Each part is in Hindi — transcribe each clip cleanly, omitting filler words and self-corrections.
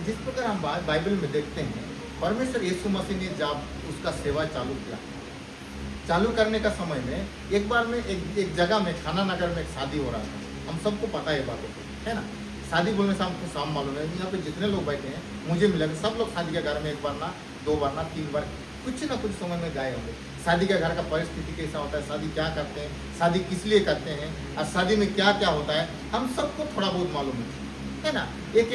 जिस प्रकार हम बाइबल में देखते हैं, परमेश्वर यीशु मसीह ने जब उसका सेवा चालू किया, चालू करने का समय में एक बार में एक जगह में खाना नगर में एक शादी हो रहा था। हम सबको पता है बातों को, है ना। शादी बोलने से हमको शाम मालूम है, यहाँ पे जितने लोग बैठे हैं मुझे मिला सब लोग शादी के घर में एक बार ना, दो बार ना, तीन बार कुछ ना कुछ समय में गए होंगे। शादी के घर का परिस्थिति कैसा होता है, शादी क्या करते हैं, शादी किस लिए करते हैं और शादी में क्या क्या होता है, हम सबको थोड़ा बहुत मालूम है ना। एक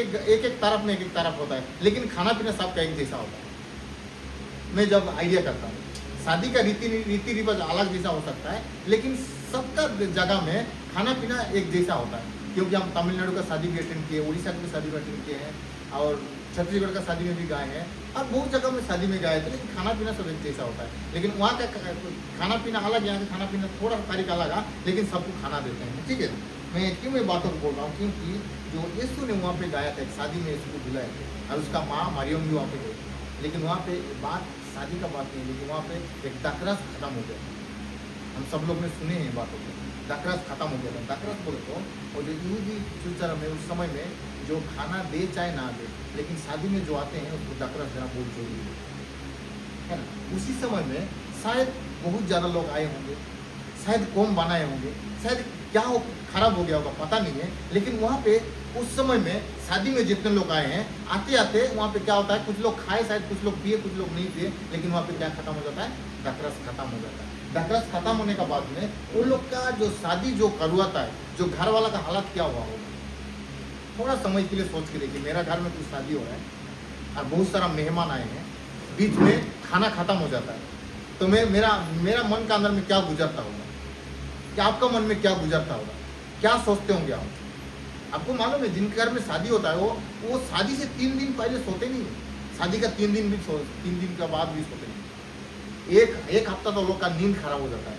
तरफ में एक तरफ होता है, लेकिन खाना पीना सबका एक जैसा होता है। मैं जब आइडिया करता हूँ, शादी का रीति रिवाज अलग जैसा हो सकता है, लेकिन सबका जगह में खाना पीना एक जैसा होता है। क्योंकि हम तमिलनाडु का शादी भी अटेंड किए, उड़ीसा की भी शादी भी अटेंड किए हैं, और छत्तीसगढ़ का शादी में भी गए हैं, और बहुत जगह में शादी में गए थे, लेकिन खाना पीना सब एक जैसा होता है। लेकिन वहाँ का खाना पीना अलग, यहाँ का खाना पीना थोड़ा तरीका अलग, लेकिन सबको खाना देते हैं, ठीक है। मैं क्यों मैं बातों को बोल रहा हूँ, क्योंकि जो यीशु ने वहाँ पे गाया था, एक शादी में यीशु को बुलाया थे, और उसका माँ मरियम भी वहाँ पे गई, लेकिन वहाँ पे बात शादी का बात नहीं, लेकिन वहाँ पे एक दकरस खत्म हो गया। हम सब लोग ने सुने हैं बातों को, दकरस खत्म हो गया था। दकरस बोले तो और जो यहूदी फ्यूचर में उस समय में जो खाना दे चाहे ना दे, लेकिन शादी में जो आते हैं उसको दकरस देना बहुत जरूरी है ना। उसी समय में शायद बहुत ज़्यादा लोग आए होंगे, शायद कौम बनाए होंगे, शायद क्या हो खराब हो गया होगा पता नहीं है, लेकिन वहाँ पे उस समय में शादी में जितने लोग आए हैं, आते आते वहाँ पे क्या होता है, कुछ लोग खाए, शायद कुछ लोग पिए, कुछ लोग नहीं पिए, लेकिन वहाँ पे क्या खत्म हो जाता है, दकरस खत्म हो जाता है। दकरस खत्म होने का बाद में उन लोग का जो शादी जो करवाता है, जो घर वाला का हालत क्या हुआ होगा, थोड़ा समय के लिए सोच के देखिए। मेरा घर में कुछ शादी हो रहा है और बहुत सारा मेहमान आए हैं, बीच में खाना खत्म हो जाता है, तो मेरा मन का अंदर में क्या गुजरता होगा, क्या आपका मन में क्या गुजरता होगा, क्या सोचते होंगे आप? आपको मालूम है जिनके घर में शादी होता है वो शादी से 3 दिन पहले सोते नहीं है, शादी का 3 दिन का बाद भी सोते नहीं। एक हफ्ता तो लोग का नींद खराब हो जाता है।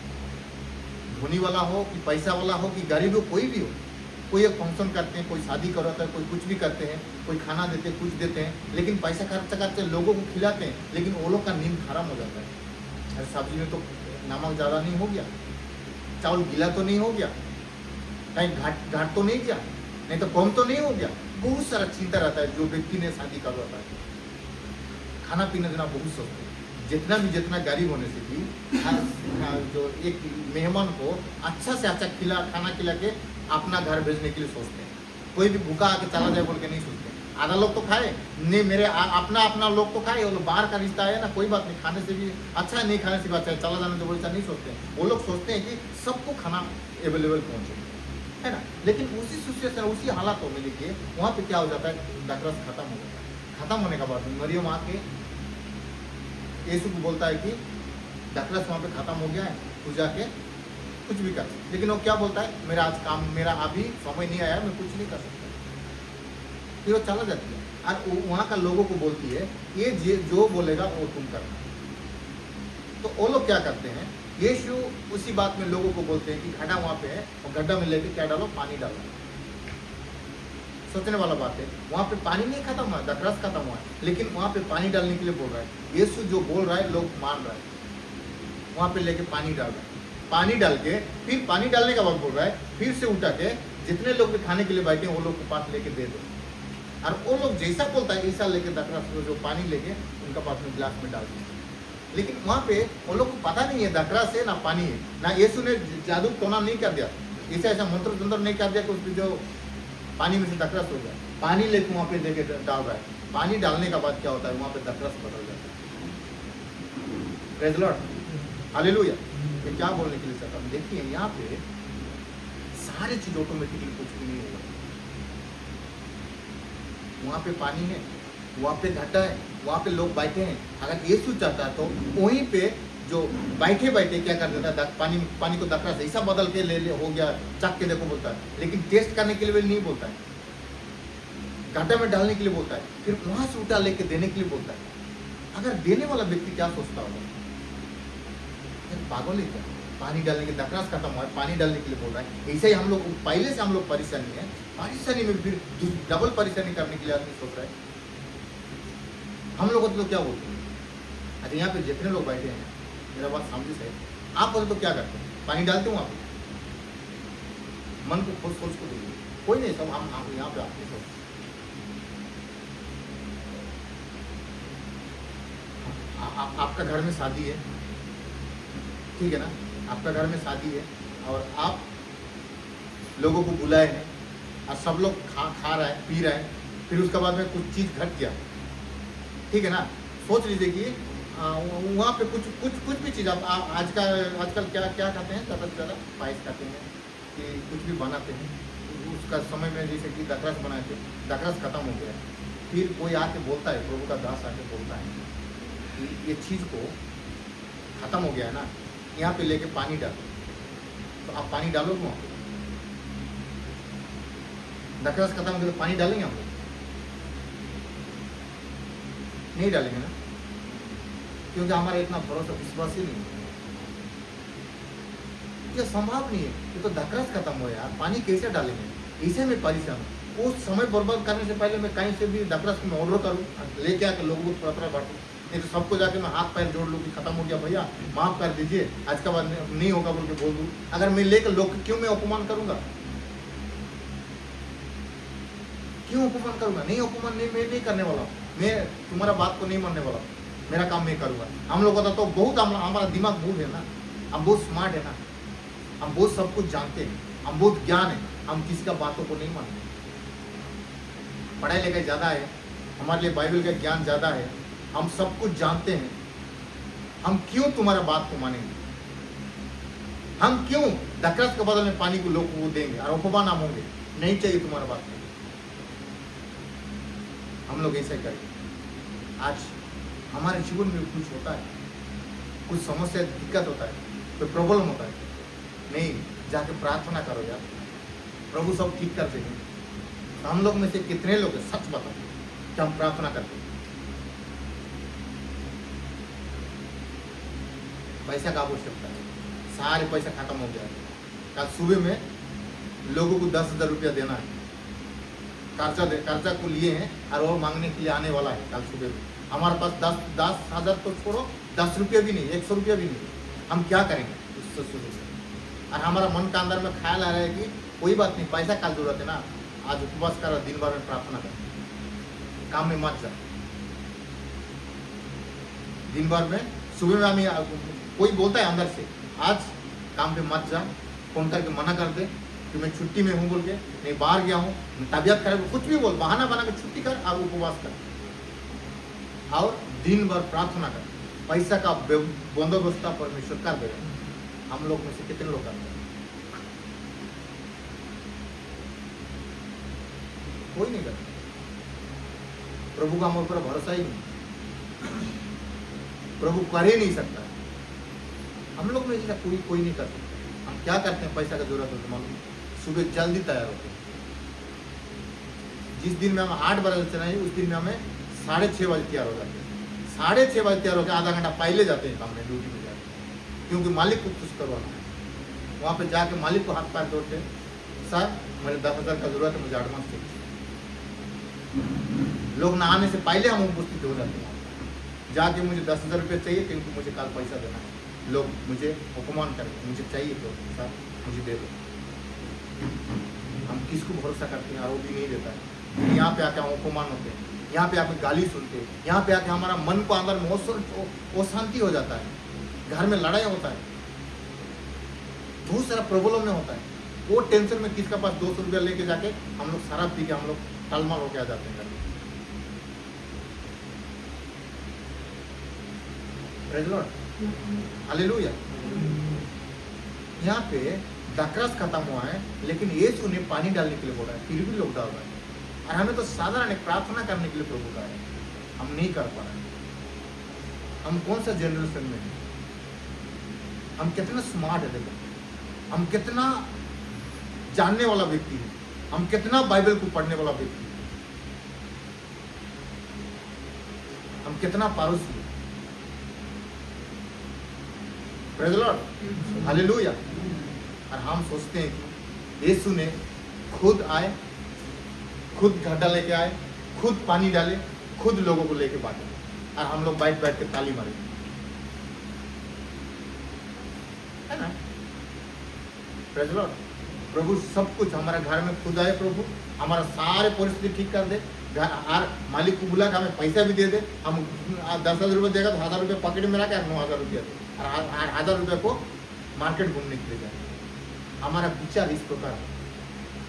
धोनी वाला हो कि पैसा वाला हो कि गरीब हो, कोई भी हो, कोई एक फंक्शन करते हैं, कोई शादी करवाता है, कोई कुछ भी करते हैं, कोई खाना देते हैं, कुछ देते हैं, लेकिन पैसा खर्चा करते हैं, लोगों को खिलाते हैं, लेकिन वो लोग का नींद खराब हो जाता है। अरे सब्जी में तो नमक ज़्यादा नहीं हो गया, चावल गीला तो नहीं हो गया, कहीं घाट तो नहीं गया, नहीं तो कम तो नहीं हो गया। बहुत सारा चिंता रहता है जो व्यक्ति ने शादी करवाता है। खाना पीना देना बहुत सोचते हैं, जितना गरीब होने से भी जो एक मेहमान को अच्छा से अच्छा खाना खिला के अपना घर भेजने के लिए सोचते हैं। कोई भी भूखा आके चला जाए बोल के नहीं सोचते। आधा लोग तो खाए नहीं, मेरे अपना लोग तो खाए, वो लोग बाहर का रिश्ता है ना, कोई बात नहीं, खाने से भी अच्छा है, नहीं खाने से भी अच्छा है, चला जाने से बोलता नहीं सोचते। वो लोग सोचते हैं कि सबको खाना अवेलेबल पहुँचे, है ना। लेकिन उसी सिचुएशन, उसी हालातों में देखिए वहाँ पे क्या हो जाता है, दकरस खत्म हो जाता है। खत्म होने का बाद मरियम आके यीशु को बोलता है कि दकरस वहाँ पे खत्म हो गया है, तू जाके कुछ भी कर। लेकिन वो क्या बोलता है, मेरा अभी समय नहीं आया, मैं कुछ नहीं कर सकता। फिर वो चला जाती है और वहाँ का लोगों को बोलती है ये जो बोलेगा वो तुम करना। तो वो लोग क्या करते हैं, यीशु उसी बात में लोगों को बोलते हैं कि गड्ढा वहाँ पे है, और गड्ढा में लेके क्या डालो, पानी डालो। सोचने वाला बात है, वहाँ पे पानी नहीं खत्म हुआ, दकरस खत्म हुआ है, लेकिन वहाँ पे पानी डालने के लिए बोल रहा है। यीशु जो बोल रहा है लोग मान रहा है, वहाँ पे लेके पानी डाल रहा है। पानी डाल के फिर पानी डालने का बाद बोल रहा है, फिर से उठा के जितने लोग भी खाने के लिए बैठे हैं वो लोग के पास लेके दे दो। और वो लोग जैसा बोलता है ऐसा लेके दकरस जो पानी लेके उनका पास में गिलास में डाल दो। लेकिन वहाँ पे वो लोग को पता नहीं है दकरस है ना पानी है, ना यीशु ने जादू टोना नहीं कर दिया, ऐसा मंत्र तंत्र नहीं कर दिया कि उसमें जो पानी में से दकरस हो गया। पानी लेके वहाँ पे लेके डाल रहा है। पानी डालने का बाद क्या होता है, वहाँ पे दकरस बदल जाता है। Praise Lord, hallelujah. मैं क्या बोलने के लिए चाहता हूँ, देखिए यहाँ पे सारी चीज ऑटोमेटिकली कुछ भी नहीं होगा। वहाँ पे पानी है, वहाँ पे घाटा है, वहाँ पे लोग बैठे हैं। अगर यीशु चाहता तो वहीं पे जो बैठे बैठे क्या कर देता है, पानी को दकरस ऐसा बदल के ले हो गया, चख के देखो बोलता है, लेकिन टेस्ट करने के लिए नहीं बोलता है, घाटा में डालने के लिए बोलता है, फिर वहां से उठा लेके देने के लिए बोलता है। अगर देने वाला व्यक्ति क्या सोचता होगा, पागल है क्या, पानी डालने के दकरस खत्म हुआ है, पानी डालने के लिए बोल रहा है। ऐसे ही हम लोग पहले से हम लोग परेशानी है, परेशानी में फिर डबल परेशानी करने के लिए आदमी सोच रहा है। हम लोग तो क्या बोलते हैं, अच्छा यहाँ पे जितने लोग बैठे हैं, मेरा बात समझे से, आप बोले तो क्या करते हैं, पानी डालते हो आप मन को सोच को देखिए, कोई नहीं, सब हम यहाँ पे आपके सोच आपका घर में शादी है, ठीक है ना, आपका घर में शादी है और आप लोगों को बुलाए हैं और सब लोग खा रहा है, पी रहा है, फिर उसके बाद में कुछ चीज़ घट गया, ठीक है ना, सोच लीजिए कि वहाँ पे कुछ भी चीज़ आप आजकल क्या खाते हैं, ज़्यादा से ज़्यादा पायस खाते हैं कि कुछ भी बनाते हैं, उसका समय में जैसे कि दखरस बनाए थे, दखरस खत्म हो गया, फिर कोई आके बोलता है, प्रभु का दास आके बोलता है कि ये चीज़ को ख़त्म हो गया है ना, यहाँ पे लेके पानी डालो, तो आप पानी डालोगे वहाँ पे? दखरस खत्म हो गया तो पानी डालेंगे हम लोग? नहीं डालेंगे ना, क्योंकि हमारा इतना भरोसा विश्वास ही नहीं है। ये संभव नहीं है, ये तो दखरस खत्म हो यार, पानी कैसे डालेंगे? इसे मैं परेशान हूँ। वो समय बर्बाद करने से पहले मैं कहीं से भी दखरस में ऑर्डर करूँ, लेके आके लोगों को थोड़ा बांटूँ, नहीं तो सबको जाके मैं हाथ पैर जोड़ लूँ कि खत्म हो गया भैया, माफ़ कर दीजिए, आज का बाद नहीं होगा बोल के बोल दूँ। अगर मैं लेकर लोग क्यों मैं अपमान करूँगा? क्यों अपमान करूँगा? नहीं, अपमान नहीं, मैं नहीं करने वाला हूँ, मैं तुम्हारा बात को नहीं मानने वाला हूँ, मेरा काम मैं करूँगा। हम लोगों का तो बहुत हमारा दिमाग बहुत है ना, हम बहुत स्मार्ट है ना, हम बहुत सब कुछ जानते हैं, हम बहुत ज्ञान है, हम किसी का बातों को नहीं मानते। पढ़ाई लिखाई ज़्यादा है, हमारे लिए बाइबल का ज्ञान ज़्यादा है, हम सब कुछ जानते हैं, हम क्यों तुम्हारा बात को मानेंगे? हम क्यों दखरस के बदल में पानी को लोग को देंगे और उपमान हम होंगे? नहीं चाहिए तुम्हारा बात, हम लोग ऐसा करेंगे। आज हमारे जीवन में कुछ होता है, कुछ समस्या दिक्कत होता है, कोई प्रॉब्लम होता है, नहीं जाके प्रार्थना करो यार, प्रभु सब ठीक कर देंगे। तो हम लोग में से कितने लोग हैं, सच बताओ, कि हम प्रार्थना करते हैं? पैसा का आवश्यकता है, सारे पैसा खत्म हो गया। कल सुबह में लोगों को 10,000 रुपया देना है, कर्जा को लिए हैं और वो मांगने के लिए आने वाला है कल सुबह में। हमारे पास 10,000 तो छोड़ो, 10 रुपये भी नहीं, 100 रुपया भी नहीं, हम क्या करेंगे उससे सुबह से? और हमारा मन का अंदर में ख्याल आ रहा है कि कोई बात नहीं, पैसा का जरूरत है ना, आज उपवास कर, दिन भर में प्रार्थना कर, काम में मत जा। दिन भर में सुबह में हमें कोई बोलता है अंदर से, आज काम पे मत जा, फोन करके मना कर दे कि मैं छुट्टी में हूँ बोल के, नहीं बाहर गया हूँ, तबीयत खराब, कुछ भी बोल, बहाना बना के छुट्टी कर, आप उपवास कर और दिन भर प्रार्थना कर। पैसा का बंदोबस्त परमेश्वर कर देगा। हम लोग में से कितने लोग करते हैं? कोई नहीं करता। प्रभु का हमारे ऊपर भरोसा ही नहीं, प्रभु कर ही नहीं सकता। हम लोग में ऐसा कोई नहीं कर सकता। हम क्या करते हैं? पैसा का जरूरत होता है मालूम, सुबह जल्दी तैयार होते हैं। जिस दिन में हम 8 बजे चलना है, उस दिन में हमें 6:30 बजे तैयार हो जाते हैं। 6:30 बजे तैयार होकर आधा घंटा पहले जाते हैं काम में, ड्यूटी में जाते हैं, क्योंकि मालिक को खुश करवाना है। वहाँ पे जाके मालिक को हाथ पैर जोड़ते हैं, सर मुझे 10,000 का जरूरत है, मुझे एडवांस चाहिए। लोग नहाने से पहले हम उपस्थित हो जाते हैं, जाके मुझे 10,000 रुपये चाहिए क्योंकि मुझे कल पैसा देना है। लोग मुझे अपमान करेंगे, मुझे चाहिए तो सर मुझे दे दो। हम किसको भरोसा करते हैं और वो भी नहीं देता है। यहाँ पे आके हम अपमान होते हैं, यहाँ पे आके गाली सुनते हैं, यहाँ पे आके हमारा मन को अंदर में अशांति हो जाता है, घर में लड़ाई होता है, बहुत सारा प्रॉब्लम में होता है। वो टेंशन में किसका पास 200 रुपया लेके जाके हम लोग शराब पी के हम लोग टलमल होके आ जाते हैं घर में। Praise Lord, hallelujah. यहाँ पे दखरस खत्म हुआ है, लेकिन यीशु ने पानी डालने के लिए बोला है, फिर भी लोग डाल रहे हैं। और हमें तो साधारण एक प्रार्थना करने के लिए प्रभु का है, हम नहीं कर पा रहे। हम कौन सा जनरेशन में हैं? हम कितना स्मार्ट है, देखो हम कितना जानने वाला व्यक्ति है, हम कितना बाइबल को पढ़ने वाला व्यक्ति है, हम कितना पारसी है। Praise Lord, hallelujah. और हम सोचते हैं कि यीशु ने खुद आए, खुद घड़ा लेके आए, खुद पानी डाले, खुद लोगों को लेके बांटे, और हम लोग बैठ के ताली मारे, है ना? Praise Lord. प्रभु सब कुछ हमारे घर में खुद आए, प्रभु हमारा सारे परिस्थिति ठीक कर दे, और मालिक को बुला के हमें पैसा भी दे दे, हम 10,000 रुपये देगा तो 1,000 रुपये पॉकेट में रखे 9,000 रुपये दे, और 1,000 रुपये को मार्केट घूमने के लिए जाए। हमारा विचार इस प्रकार है,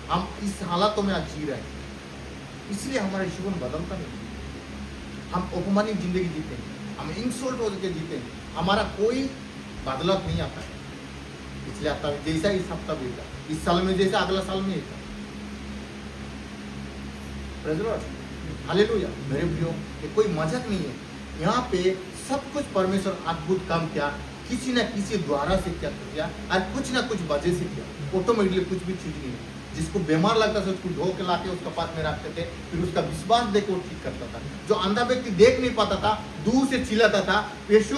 हम इस हालातों में आज जी रहे हैं, इसलिए हमारा जीवन बदलता नहीं। हम अपमानित जिंदगी जीते हैं, हम इंसल्ट होकर जीते हैं, हमारा कोई बदलाव नहीं आता है। पिछले हफ्ता में जैसा इस हफ्ता भी था, इस साल में जैसा अगला साल में था। Praise the Lord, hallelujah. मेरे प्रियो, ये कोई मजाक नहीं है। यहाँ पे सब कुछ परमेश्वर अद्भुत काम किया, किसी न किसी द्वारा से क्या किया, और कुछ ना कुछ वजह से किया। ऑटोमेटिकली कुछ भी चीज नहीं है। जिसको बीमार लगता था उसको धो के ला के उसका पास में रखते थे, फिर उसका विश्वास देकर वो ठीक करता था। जो अंधा व्यक्ति देख नहीं पाता था, दूर से चिल्लाता था, यीशु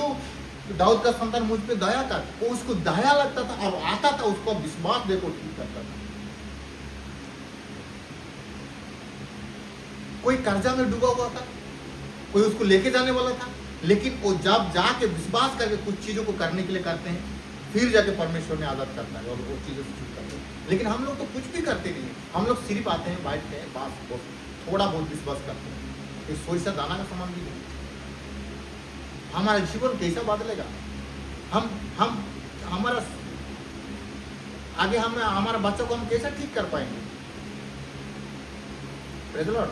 दाऊद का संतान मुझ पे दया कर, वो उसको दया लगता था और आता था, उसको विश्वास देकर ठीक करता था। कोई कर्जा में डूबा हुआ था, कोई उसको लेके जाने वाला था, लेकिन वो जब जाके विश्वास करके कुछ चीजों को करने के लिए करते हैं, फिर जाके परमेश्वर में आदत करता है और वो चीजों से छूट करते हैं। लेकिन हम लोग तो कुछ भी करते नहीं है। हम लोग सिर्फ आते हैं, बैठते हैं, बस थोड़ा बहुत विश्वास करते हैं। ये सोई सा दाना का समान भी नहीं। हमारा जीवन कैसा बदलेगा? हम हमारा आगे हम हमारा बच्चों को हम कैसा ठीक कर पाएंगे? Praise the Lord.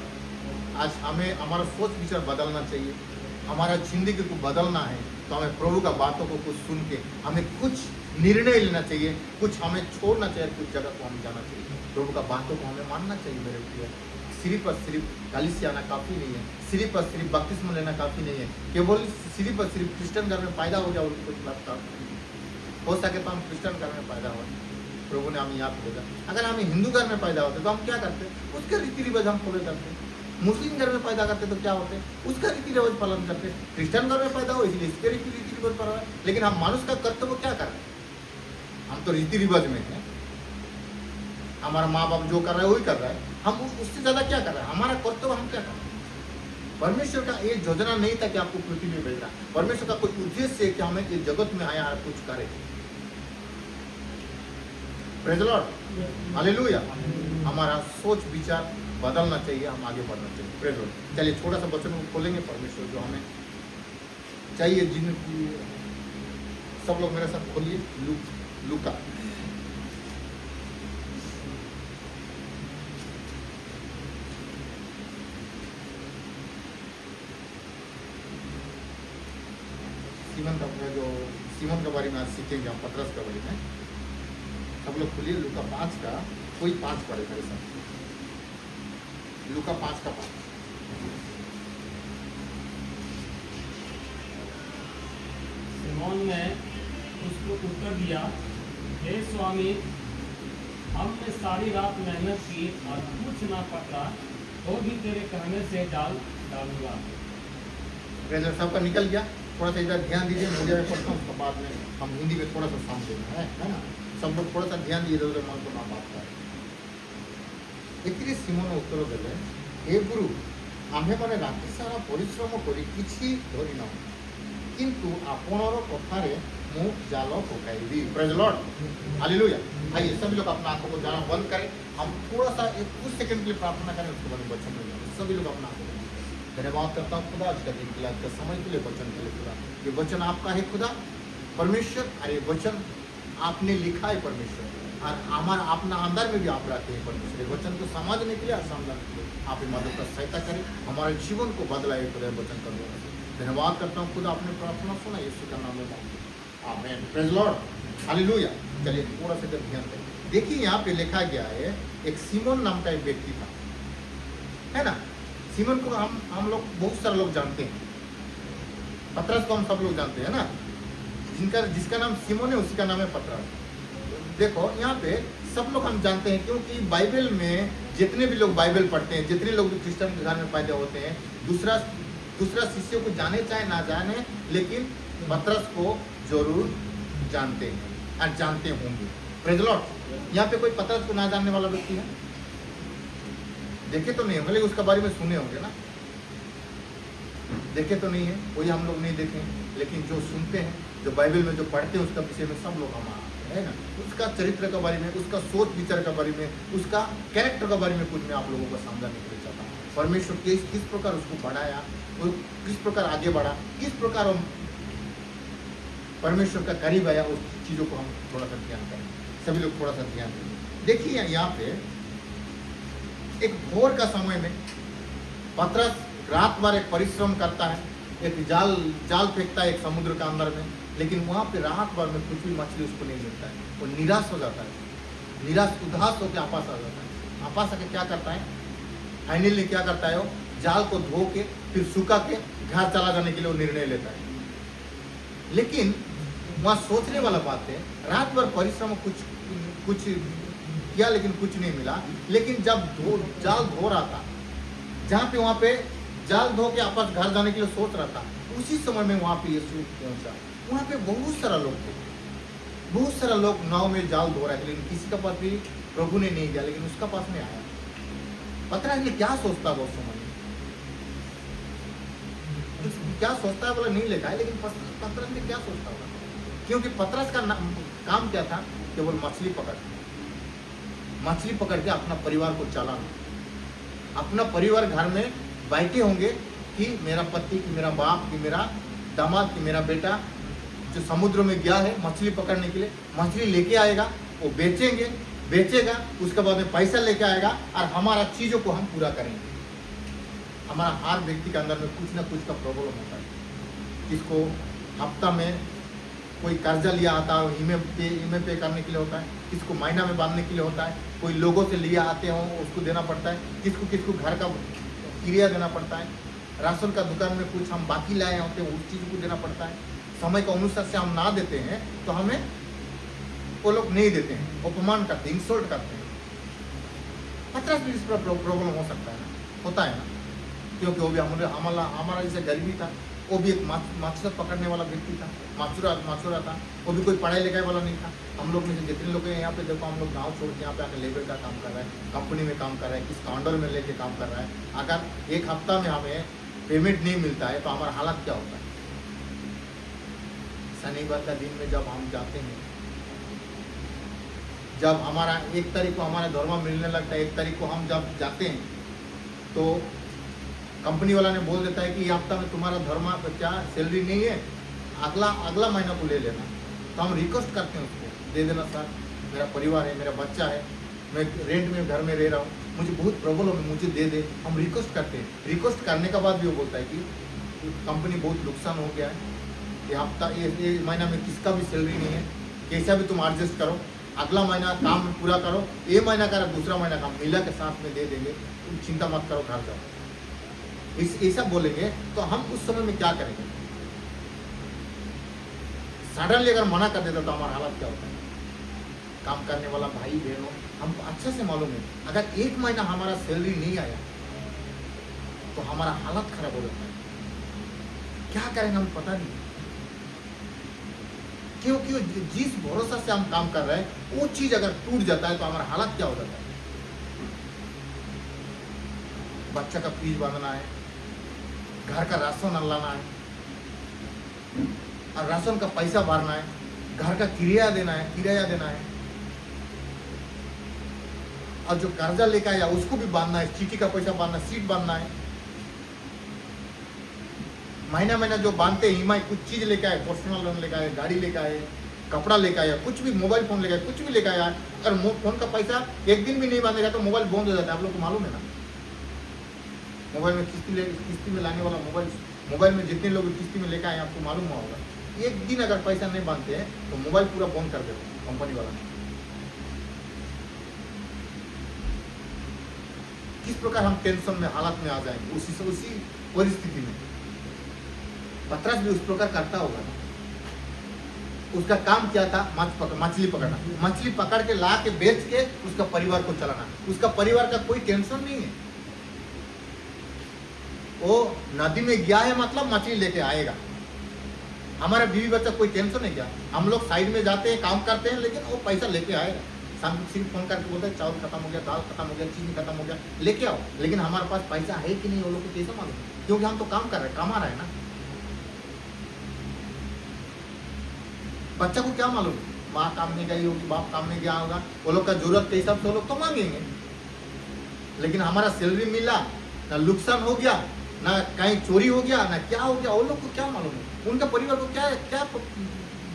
आज हमें हमारा सोच विचार बदलना चाहिए। हमारा जिंदगी को बदलना है तो हमें प्रभु का बातों को कुछ सुन के हमें कुछ निर्णय लेना चाहिए, कुछ हमें छोड़ना चाहिए, कुछ जगह को हमें जाना चाहिए। प्रभु का बातों को हमें मानना चाहिए। मेरे प्रिय, सिर्फ और सिर्फ कलीसिया आना काफ़ी नहीं है, सिर्फ और सिर्फ बपतिस्मा लेना काफ़ी नहीं है, केवल सिर्फ और सिर्फ क्रिश्चियन घर में पैदा हो जाए उनको लगता हो सके तो हम क्रिश्चियन घर में पैदा हो। प्रभु ने हमें याद भेजा। अगर हम हिंदू घर में पैदा होते तो हम क्या करते? उसके रीति रिवाज हम फॉलो करते। मुस्लिम घर में पैदा करते तो क्या होते? उसका रीति रिवाज पालन करते। क्रिश्चियन घर में पैदा हो इसलिए इसके रीति रिवाज पर। लेकिन हम मनुष्य का कर्तव्य क्या कर रहे हैं? हम तो रीति रिवाज में हैं। हमारा माँ बाप जो कर रहा है वही कर रहा है, हम उससे ज्यादा क्या कर रहे हैं? हमारा कर्तव्य हम क्या कर रहे हैं? परमेश्वर का ये योजना नहीं था कि आपको पृथ्वी में भेजना। परमेश्वर का कोई उद्देश्य है कि हमें इस जगत में आया और कुछ करे। Praise the Lord, hallelujah. हमारा सोच विचार बदलना चाहिए, हम आगे बढ़ना चाहिए। Praise the Lord. चलिए छोटा सा वचन को खोलेंगे। परमेश्वर जो हमें चाहिए, जिनकी सब लोग मेरे साथ खोलिए लूका। सीमन के बारे में आज सीखेंगे हम, पतरस के बारे में। सब लोग खुलिए लूका 5 का, कोई 5 पढ़े मेरे साथ। लूका 5 का 5। सिमोन ने उसको उत्तर दिया, हे स्वामी, हमने सारी रात मेहनत की और कुछ ना पकड़ा, तो भी तेरे कहने से डालूंगा। सबका निकल गया। थोड़ा सा इधर ध्यान दीजिए। मुझे मैं पढ़ता हूँ, उसके बाद में हम हिंदी में थोड़ा सा समझेंगे, है ना? सब लोग थोड़ा सा ध्यान दीजिए, इधर मन को ना बात करें। ଏଥିରେ ସିମୋନ ଉତ୍ତର ଦେଲେ, ହେ ଗୁରୁ, ଆମ୍ଭେମାନେ ରାତି ସାରା ପରିଶ୍ରମ କରି କିଛି ଧରିନାହୁଁ, କିନ୍ତୁ ଆପଣର କଥାରେ ମୁଁ ଜାଲ ପକାଇବି। Praise the Lord, hallelujah. आइए सभी लोग अपना आंखों को जाना बंद करें। हम थोड़ा सा कुछ सेकंड के लिए प्रार्थना करें, उसके बाद वचन में जाएंगे। सभी लोग अपना आंखों को धन्यवाद करता हूँ खुदा, आज का दिन के लिए, आज का समय के लिए, वचन के लिए। खुदा, ये वचन आपका है खुदा परमेश्वर, और ये वचन आपने लिखा है परमेश्वर, और हमारा अपना अंदर में भी आप रहते हैं परमेश्वर। ये वचन को समझने के लिए और समझने के लिए आप मदद का सहायता करें, हमारे जीवन को बदलाए खुदा वचन कर दो। धन्यवाद करता हूँ खुदा, आपने प्रार्थना सुना, यीशु का नाम में मांगते हैं, आमीन। Praise the Lord, hallelujah. चलिए थोड़ा सा ध्यान दें। देखिए यहाँ पे लिखा गया है, एक सीमोन नाम का एक व्यक्ति था, है ना? सीमोन को हम लोग बहुत सारे लोग जानते हैं। पतरस को हम सब लोग जानते हैं ना, जिसका नाम सीमोन है उसी का नाम है पतरस। देखो यहाँ पे सब लोग हम जानते हैं, क्योंकि बाइबल में जितने भी लोग बाइबल पढ़ते हैं, जितने लोग क्रिश्चियन घर में पैदा होते हैं, दूसरा शिष्य को जाने चाहे ना जाने, लेकिन पतरस को जरूर जानते हैं और जानते होंगे। Praise the Lord. यहाँ पे कोई पतरस को ना जानने वाला व्यक्ति है? देखे तो नहीं होंगे, लेकिन उसके बारे में सुने होंगे ना? देखे तो नहीं है, कोई हम लोग नहीं देखे, लेकिन जो सुनते हैं, जो बाइबल में जो पढ़ते हैं, उसका विषय में सब लोग हम है ना, उसका चरित्र के बारे में, उसका सोच विचार के बारे में, उसका कैरेक्टर के बारे में कुछ मैं आप लोगों को समझाने के लिए चाहता हूँ। परमेश्वर किस प्रकार उसको बढ़ाया, वो किस प्रकार आगे बढ़ा, किस प्रकार हम परमेश्वर का करीब आया, उस चीज़ों को हम थोड़ा सा ध्यान करें। सभी लोग थोड़ा सा ध्यान दें। देखिए यहाँ पे एक भोर का समय में पतरस रात भर एक परिश्रम करता है, एक जाल फेंकता है एक समुद्र के अंदर में, लेकिन वहाँ पे रात भर में कुछ भी मछली उसको नहीं मिलता है। वो निराश हो जाता है, उदास होकर आपस आ जाता है। आपस आके क्या करता है, फाइनली क्या करता है, वो जाल को धो के फिर सूखा के घर चला जाने के लिए वो निर्णय लेता है। लेकिन वहाँ सोचने वाला बात है, रात भर परिश्रम कुछ किया लेकिन कुछ नहीं मिला। लेकिन जब जाल धो रहा था, जहाँ पे वहाँ पे जाल धो के आपस घर जाने के लिए सोच रहा था, उसी समय में वहाँ पे यीशु पहुँचा। वहाँ पे बहुत सारा लोग थे, बहुत सारा लोग नाव में जाल धो रहे थे, लेकिन किसी का पास भी प्रभु ने नहीं दिया, लेकिन उसका पास में आया। पतरस ने क्या सोचता है वो समय में, क्या सोचता है बोला नहीं लिखा है, लेकिन पतरस ने क्या सोचता होगा, क्योंकि पतरस का काम क्या था, केवल मछली पकड़ के अपना परिवार को चलाना। अपना परिवार घर में बैठे होंगे कि मेरा पति, कि मेरा बाप, कि मेरा दामाद, कि मेरा बेटा जो समुद्र में गया है मछली पकड़ने के लिए, मछली लेके आएगा, वो बेचेगा, उसके बाद में पैसा लेके आएगा और हमारा चीज़ों को हम पूरा करेंगे। हमारा हर व्यक्ति के अंदर में कुछ ना कुछ का प्रॉब्लम होता है। किसको हफ्ता में कोई कर्जा लिया आता है, ईएमआई पे करने के लिए होता है, किसको महीना में बांधने के लिए होता है, कोई लोगों से लिया आते हो उसको देना पड़ता है, किसको घर का किराया देना पड़ता है, राशन का दुकान में कुछ हम बाकी लाए होते हैं उस चीज़ को देना पड़ता है। समय के अनुसार से हम ना देते हैं तो हमें वो लोग नहीं देते हैं, अपमान करते हैं, इंसल्ट करते हैं। पतरस भी इस पर प्रॉब्लम हो सकता है ना, होता है ना, क्योंकि वो भी हमारा जैसे गरीबी था, वो भी एक मछली पकड़ने वाला व्यक्ति था, माछुरा था, वो भी कोई पढ़ाई लिखाई वाला नहीं था। हम लोग में से जितने लोग हैं यहाँ पे देखो, हम लोग गाँव छोड़ के यहाँ पे आकर लेबर का काम कर रहा है, कंपनी में काम कर रहा है, किस काउंटर में लेके काम कर रहा है। अगर एक हफ्ता में हमें पेमेंट नहीं मिलता है तो हमारा हालत क्या होता है। शनिवार का दिन में जब हम जाते हैं, जब हमारा 1 तारीख को हमारा दरमा मिलने लगता है, 1 तारीख को हम जब जाते हैं तो कंपनी वाला ने बोल देता है कि ये हफ्ता में तुम्हारा धर्मा क्या सैलरी नहीं है, अगला महीना को ले लेना। तो हम रिक्वेस्ट करते हैं उसको, दे देना सर, मेरा परिवार है, मेरा बच्चा है, मैं रेंट में घर में रह रहा हूँ, मुझे बहुत प्रॉब्लम है, मुझे दे दे। हम रिक्वेस्ट करते हैं। रिक्वेस्ट करने के बाद भी वो बोलता है कि कंपनी बहुत नुकसान हो गया है, ये हफ्ता ये महीना में किसका भी सैलरी नहीं है, कैसा भी तुम एडजस्ट करो, अगला महीना काम पूरा करो, ये महीना का दूसरा महीना काम मिला के साथ में दे देंगे, तुम चिंता मत करो, घर जाओ। ऐसा बोलेंगे तो हम उस समय में क्या करेंगे। सडनली अगर मना कर देता तो हमारा हालत क्या होता है। काम करने वाला भाई बहनों, हमको अच्छे से मालूम है, अगर 1 महीना हमारा सैलरी नहीं आया तो हमारा हालत खराब हो जाता है। क्या करेंगे हमें पता नहीं, क्योंकि जिस भरोसा से हम काम कर रहे हैं वो चीज अगर टूट जाता है तो हमारा हालत क्या हो जाता है। बच्चा का फीस बांधना है, घर का राशन लाना है, और राशन का पैसा भरना है, घर का किराया देना है, और जो कर्जा लेकर आया उसको भी बांधना है, चीटी का पैसा बांधना, सीट बांधना है। महीना जो बांधते हैं ईएमआई, कुछ चीज लेकर आए, पर्सनल लोन लेकर आए, गाड़ी लेकर आए, कपड़ा लेकर आया, कुछ भी मोबाइल फोन लेकर आए, कुछ भी लेकर आया, अगर फोन का पैसा 1 दिन भी नहीं बांधेगा तो मोबाइल बंद हो जाता है। आप लोग को मालूम है ना, मोबाइल में किस्ती में लाने वाला मोबाइल में जितने लोग किस्ती में लेकर आए आपको मालूम होगा, 1 दिन अगर पैसा नहीं बांधते हैं तो मोबाइल पूरा बंद कर देते कंपनी वाला। किस प्रकार हम टेंशन में हालत में आ जाएंगे उसी परिस्थिति में। पतरस भी उस प्रकार करता होगा ना। उसका काम क्या था, मछली पकड़ना, मछली पकड़ के ला के बेच के उसका परिवार को चलाना। उसका परिवार का कोई टेंशन नहीं है, वो नदी में गया है मतलब मछली लेके आएगा। हमारा बीवी बच्चा कोई टेंशन नहीं क्या, हम लोग साइड में जाते हैं, काम करते हैं, लेकिन वो पैसा लेके आएगा। शाम को सिर्फ फोन करके बोलते हैं चावल खत्म हो गया, दाल खत्म हो गया, चीनी खत्म हो गया, लेके आओ। लेकिन हमारे पास पैसा है कि नहीं वो लोग को कैसे मालूम, क्योंकि हम तो काम कर रहे हैं, कमा रहे हैं ना। बच्चा को क्या मालूम, माँ काम नहीं गई होगी, बाप काम नहीं गया होगा, वो लोग का जरूरत के हिसाब से वो लोग तो मांगेंगे। लेकिन हमारा सैलरी मिला ना नुकसान हो गया, ना कहीं चोरी हो गया, ना क्या हो गया, वो लोग को क्या मालूम है, उनका परिवार को क्या क्या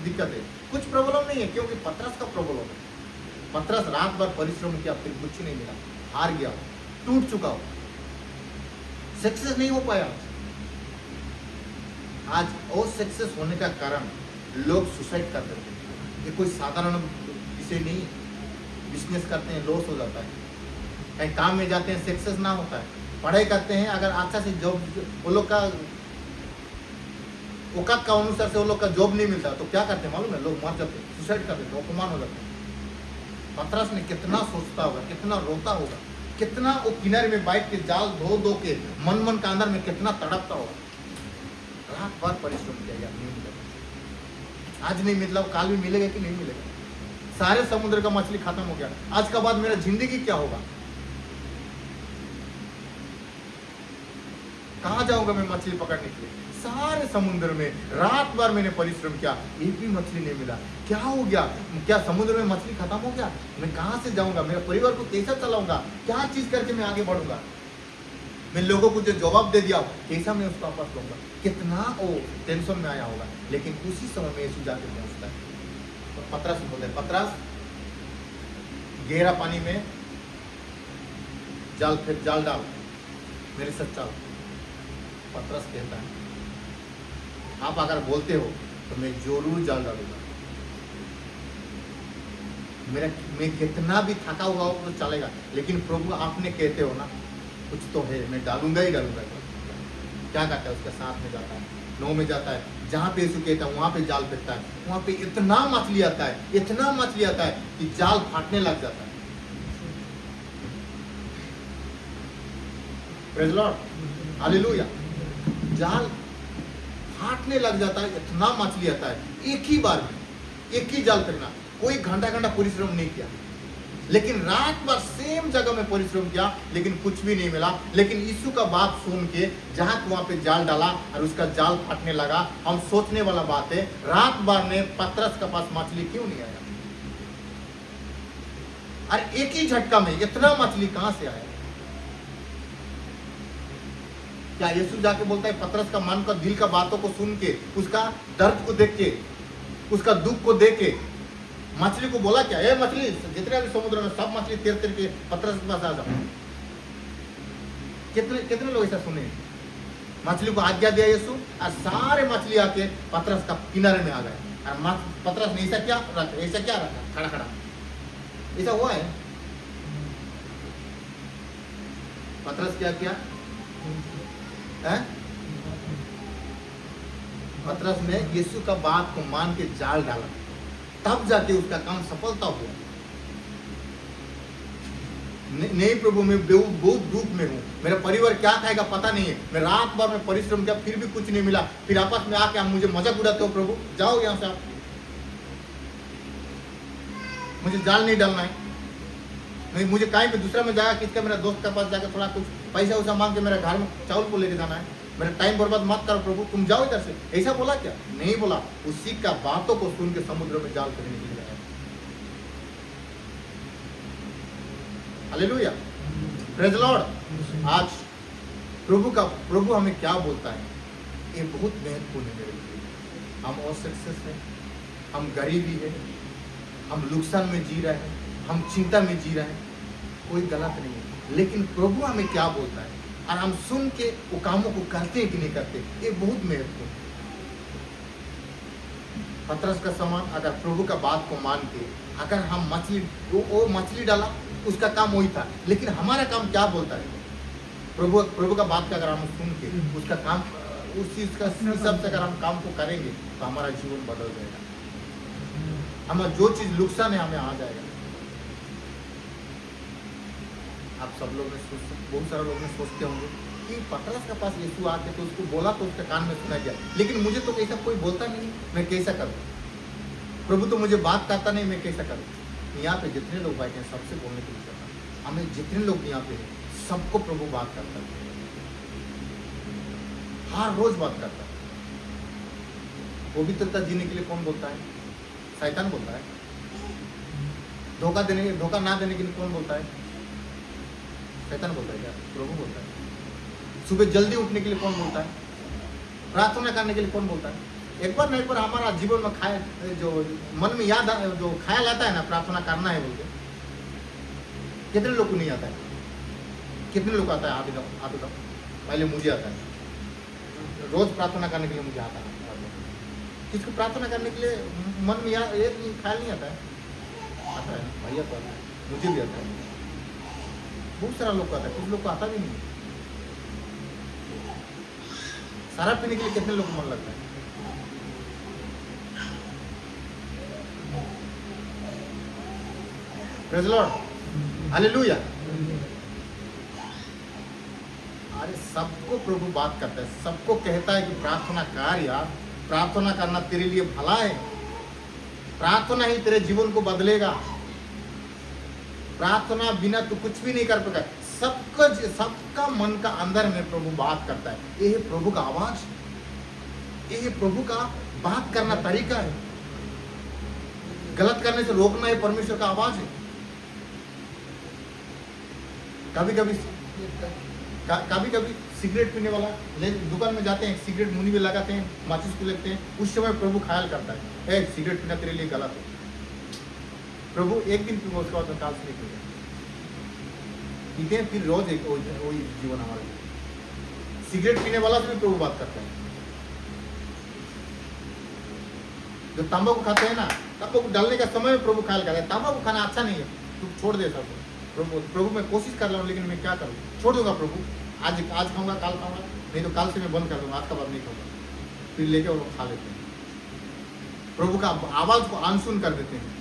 दिक्कत है? कुछ प्रॉब्लम नहीं है, क्योंकि पतरस का प्रॉब्लम है। पतरस रात भर परिश्रम किया, फिर कुछ नहीं मिला, हार गया, टूट चुका हो, सक्सेस नहीं हो पाया। आज और सक्सेस होने का कारण लोग सुसाइड कर देते हैं। ये कोई साधारण विषय नहीं, बिजनेस करते हैं लॉस हो जाता है, कहीं काम में जाते हैं सक्सेस ना होता है, पढ़ाई करते हैं अगर अच्छा से जॉब वो लोग का औकात का अनुसार से वो लोग का जॉब नहीं मिलता तो क्या करते हैं मालूम है? लोग मर जाते हैं, सुसाइड कर देते हैं, अपमान हो जाते हैं। पतरस ने कितना सोचता होगा, कितना रोता होगा, कितना वो किनारे में बैठ के जाल धो धो के मन का अंदर में कितना तड़पता होगा। रात भर परिश्रम किया यार, नहीं मिलेगा, आज नहीं मिला, काल भी मिलेगा कि नहीं मिलेगा? सारे समुद्र का मछली खत्म हो गया, आज का बाद मेरा जिंदगी क्या होगा? कहाँ जाऊंगा मैं मछली पकड़ने के लिए? सारे समुद्र में रात भर मैंने परिश्रम किया, एक भी मछली नहीं मिला। क्या हो गया? क्या समुद्र में मछली खत्म हो गया? मैं कहाँ से जाऊंगा? मेरे परिवार को कैसा चलाऊंगा? क्या चीज करके मैं आगे बढ़ूंगा? मैं लोगों को जो जवाब दे दिया कैसा मैं उसको वापस लूंगा? कितना वो टेंशन में आया होगा। लेकिन उसी समय में यीशु जाके पहुंचता है तो पतरस बोलते हैं, पतरस गहरा पानी में जाल डाल, मेरे साथ चल। पतरस कहता है, आप अगर बोलते हो तो मैं जरूर जाल डालूंगा, मैं कितना भी थका हुआ हो तो चलेगा, लेकिन प्रभु आपने कहते हो ना कुछ तो है, मैं डालूंगा ही डालूंगा। क्या करता है? उसके साथ में जाता है, 9 में जाता है, जहाँ पे यीशु कहता है वहाँ पे जाल फेंकता है। वहाँ पे इतना मछली आता है, इतना मछली आता है कि जाल फाटने लग जाता है। Praise Lord, hallelujah. जाल फाटने लग जाता है, इतना मछली आता है। एक ही बार में एक ही जाल फेंकना, कोई घंटा परिश्रम नहीं किया, लेकिन रात भर सेम जगह में परिश्रम किया, लेकिन कुछ भी नहीं मिला। लेकिन यीशु का बात सुन के जहाँ वहाँ पे जाल डाला और उसका जाल फटने लगा। हम सोचने वाला बात है, रात भर में पतरस के पास मछली क्यों नहीं आया? और एक ही झटका में इतना मछली कहाँ से आया? क्या यीशु जाके बोलता है पतरस का मन का दिल का बातों को सुन के, उसका दर्द को देख के, उसका दुख को देख के मछली को बोला क्या? ए मछली, जितने भी समुद्र में सब मछली तेर के पतरस के पास आ जाओ। कितने लोग ऐसा सुने? मछली को आज्ञा दिया यीशु और सारे मछली आके पतरस का किनारे में आ गए। और पतरस ने ऐसा क्या रखा? खड़ा ऐसा हुआ है? पतरस क्या किया? पतरस ने यीशु का बात को मान के जाल डाला, तब जाके उसका काम सफलता हुआ। नहीं प्रभु, मैं बहुत दुख में हूँ, मेरा परिवार क्या खाएगा पता नहीं है, मैं रात भर में परिश्रम किया फिर भी कुछ नहीं मिला, फिर आपस में आके आप मुझे मजाक उड़ाते हो। प्रभु जाओ यहाँ से, आप मुझे जाल नहीं डालना है। मुझे कहीं पे दूसरा में जाएगा, किसका मेरा दोस्त के पास जाकर थोड़ा कुछ पैसा उसा मांग के मेरा घर में चावल को लेके जाना है, मेरा टाइम बर्बाद मत करो प्रभु, तुम जाओ इधर से। ऐसा बोला क्या? नहीं बोला। उसी का बातों को सुन के समुद्र में जाल फेंकने के लिए गया। Hallelujah, praise Lord. आज प्रभु हमें क्या बोलता है, ये बहुत महत्वपूर्ण है मेरे लिए। हम असक्सेस हैं, हम गरीबी है, हम नुकसान में जी रहे हैं, हम चिंता में जी रहे हैं, कोई गलत नहीं है। लेकिन प्रभु हमें क्या बोलता है और हम सुन के वो कामों को करते हैं कि नहीं करते, ये बहुत महत्वपूर्ण है। पतरस का समान अगर प्रभु का बात को मान के अगर हम मछली डाला, उसका काम वही था, लेकिन हमारा काम क्या बोलता है? प्रभु का बात का अगर हम सुन के उसका काम उस चीज का हिसाब से अगर हम काम को करेंगे तो हमारा जीवन बदल जाएगा। हमारा जो चीज नुकसान है हमें आ जाएगा। आप सब लोग ने बहुत सारे लोग ने सोचते होंगे कि पतरस के पास यीशु आके तो उसको बोला तो उसके कान में सुना गया, लेकिन मुझे तो कैसा कोई बोलता नहीं, मैं कैसा करूँ? प्रभु तो मुझे बात करता नहीं, मैं कैसा करूँ? यहाँ पे जितने लोग बैठे हैं सबसे बोलने के लिए करता, हमें जितने लोग यहाँ पे हैं सबको प्रभु बात करता है, हर रोज बात करता है। पवित्रता जीने के लिए कौन बोलता है? शैतान बोलता है। धोखा ना देने के लिए कौन बोलता है? शैतान बोलता है क्या? प्रभु बोलता है। सुबह जल्दी उठने के लिए कौन बोलता है? प्रार्थना करने के लिए कौन बोलता है? एक बार नहीं पर हमारा जीवन में खाए जो मन में याद जो ख्याल आता है ना प्रार्थना करना है बोल के, कितने लोग को नहीं आता है? कितने लोग आता है? आप बताओ। पहले मुझे आता है, रोज प्रार्थना करने के लिए मुझे आता है। किसको प्रार्थना करने के लिए मन में याद एक ख्याल नहीं आता है? आता है भैया को आता है, मुझे भी आता है, बहुत सारा लोग को आता है, कुछ लोग को आता भी नहीं। शराब पीने के लिए कितने लोग को मन लगता है? Praise the Lord, hallelujah. अरे सबको प्रभु बात करता है, सबको कहता है कि प्रार्थना कर यार, प्रार्थना करना तेरे लिए भला है, प्रार्थना ही तेरे जीवन को बदलेगा, प्रार्थना बिना तू कुछ भी नहीं कर पाएगा। सबका मन का अंदर में प्रभु बात करता है। ये है प्रभु का आवाज, ये है प्रभु का बात करना तरीका है। गलत करने से रोकना है परमेश्वर का आवाज है। कभी कभी सिगरेट पीने वाला दुकान में जाते हैं, सिगरेट मुंह में लगाते हैं, माचिस को लेते हैं, उस समय प्रभु ख्याल करता है सिगरेट पीना तेरे लिए गलत है। प्रभु एक दिन पीओ, उसके बाद काल से नहीं पीते हैं, फिर रोज एक वही जीवन हमारा। सिगरेट पीने वाला से भी प्रभु बात करता है। जो तंबाकू खाते हैं ना, तंबाकू डालने का समय में प्रभु ख्याल करता है, तंबाकू खाना अच्छा नहीं है, तू छोड़ दे सब। प्रभु मैं कोशिश कर रहा हूँ, लेकिन मैं क्या करूँ, छोड़ दूंगा प्रभु, आज खाऊंगा, काल खाऊंगा, नहीं तो काल से मैं बंद कर दूंगा, आज का बाद नहीं खाऊंगा। फिर लेके वो लोग खा लेते हैं, प्रभु का आवाज को अनसुन कर देते हैं।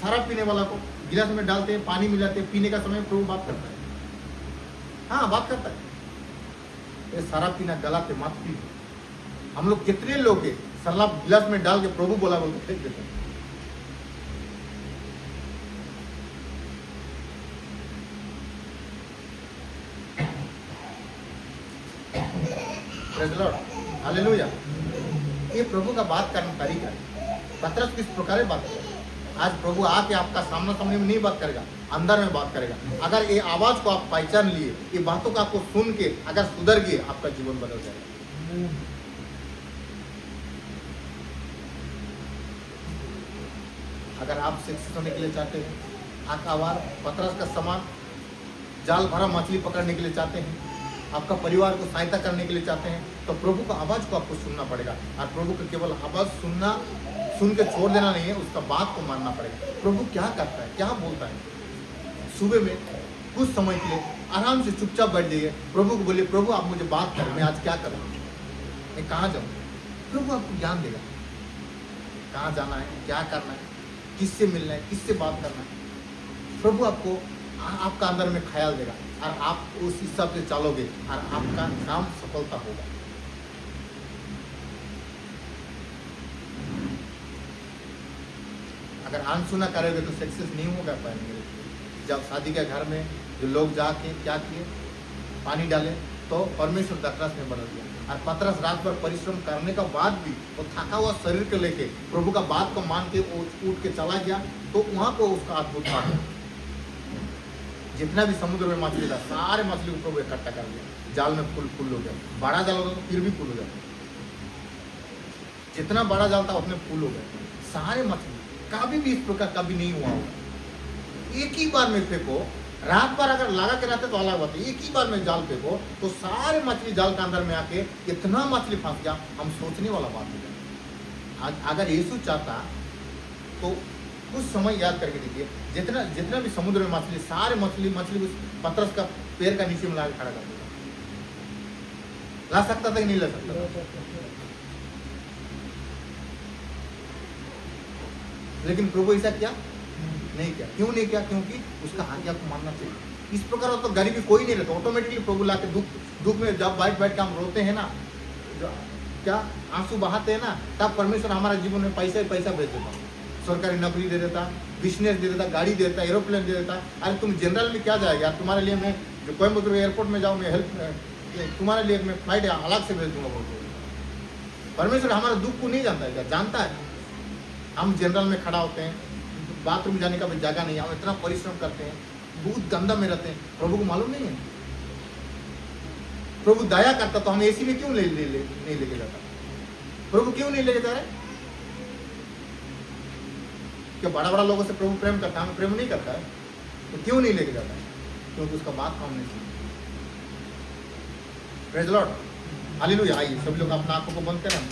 शराब पीने वाला को गिलास में डालते हैं, पानी मिलाते हैं, पीने का समय प्रभु बात करता है। हाँ, बात करता है, ये शराब पीना गलत है, मत पी। हम लोग कितने लोग हैं शराब गिलास में डाल के प्रभु बोला बोल के फेंक देते हैं। Praise the Lord, hallelujah. ये प्रभु का बात करने का तरीका है। पतरस किस प्रकार बात करेगा? आज प्रभु आके आपका सामना सामने में नहीं बात करेगा, अंदर में बात करेगा। अगर ये आवाज को आप पहचान लिए, ये बातों को आपको सुन के अगर सुधर गए, आपका जीवन बदल जाएगा। अगर आप सक्सेस होने के लिए चाहते हैं, आकावार पतरस का समान जाल भरा मछली पकड़ने के लिए चाहते हैं, आपका परिवार को सहायता करने के लिए चाहते हैं, तो प्रभु का आवाज को आपको सुनना पड़ेगा। और प्रभु का केवल आवाज सुन के छोड़ देना नहीं है, उसका बात को मानना पड़ेगा। प्रभु क्या करता है, क्या बोलता है। सुबह में कुछ समय के लिए आराम से चुपचाप बैठ जाइए, प्रभु को बोलिए, प्रभु आप मुझे बात करें, मैं आज क्या करूँ, मैं कहाँ जाऊँ। प्रभु आपको ज्ञान देगा, कहाँ जाना है, क्या करना है, किससे मिलना है, किससे बात करना है। प्रभु आपको आपका अंदर में ख्याल देगा और आप उस हिसाब से चलोगे और आपका काम सफलता होगा। अगर अनसुना करोगे तो सक्सेस नहीं होगा पाएंगे। जब शादी के घर में जो लोग जाके क्या किए, पानी डाले तो परमेश्वर दखरस में बदल गया। और पतरस रात भर परिश्रम करने का बाद भी वो थका हुआ शरीर को लेके प्रभु का बात को मान के उठ के चला गया, तो वहाँ को उसका अद्भुत था। जितना भी समुद्र में मछली था, सारे मछली को प्रभु इकट्ठा कर दिया, जाल में फुल हो गया। बड़ा जाल होता तो फिर भी फुल हो जाता, जितना बड़ा जाल था उतने फुल हो गए सारे मछली। कभी भी इस प्रकार कभी नहीं हुआ होगा। एक ही बार में फेंको, रात भर अगर लगा के रहते तो अलग बात है, एक ही बार में जाल फेंको तो सारे मछली जाल के अंदर में आके इतना मछली फंस गया, हम सोचने वाला बात है। अगर यीशु चाहता तो कुछ समय याद करके देखिए, जितना भी समुद्र में मछली, सारे मछली पतरस का पैर का नीचे में ला खड़ा कर देता। ला सकता था कि नहीं ला सकता था? लेकिन प्रभु ऐसा क्या नहीं किया। क्यों नहीं किया? क्योंकि उसका आज्ञा को मानना चाहिए। इस प्रकार तो गरीबी कोई नहीं रहता, ऑटोमेटिकली प्रभु लाके दुख में जब बैठ के हम रोते हैं ना, क्या आंसू बहाते हैं ना, तब परमेश्वर हमारे जीवन में पैसा ही पैसा भेज देता। सरकारी नौकरी दे देता, बिजनेस दे देता, गाड़ी दे देता, एरोप्लेन दे देता। अरे तुम जनरल में क्या जाएगा? तुम्हारे लिए मैं जो कोयम्बतूर एयरपोर्ट में जाऊँ, मैं हेल्प तुम्हारे लिए मैं फ्लाइट अलग से भेज दूंगा बोलते। परमेश्वर हमारे दुख को नहीं जानता है क्या? जानता है। हम जनरल में खड़ा होते हैं, बाथरूम जाने का भी जगह नहीं है, हम इतना परिश्रम करते हैं, बहुत गंदा में रहते हैं, प्रभु को मालूम नहीं है। प्रभु दया करता तो हम एसी में क्यों नहीं लेके जाता? प्रभु क्यों नहीं लेके जा रहे? क्या बड़ा बड़ा लोगों से प्रभु प्रेम करता है, हमें प्रेम नहीं करता है? तो क्यों नहीं लेके जाता है? क्योंकि उसका बात हम नहीं सुनते। Praise Lord, hallelujah. आइए सब लोग अपना आंखों को बंद करें, हम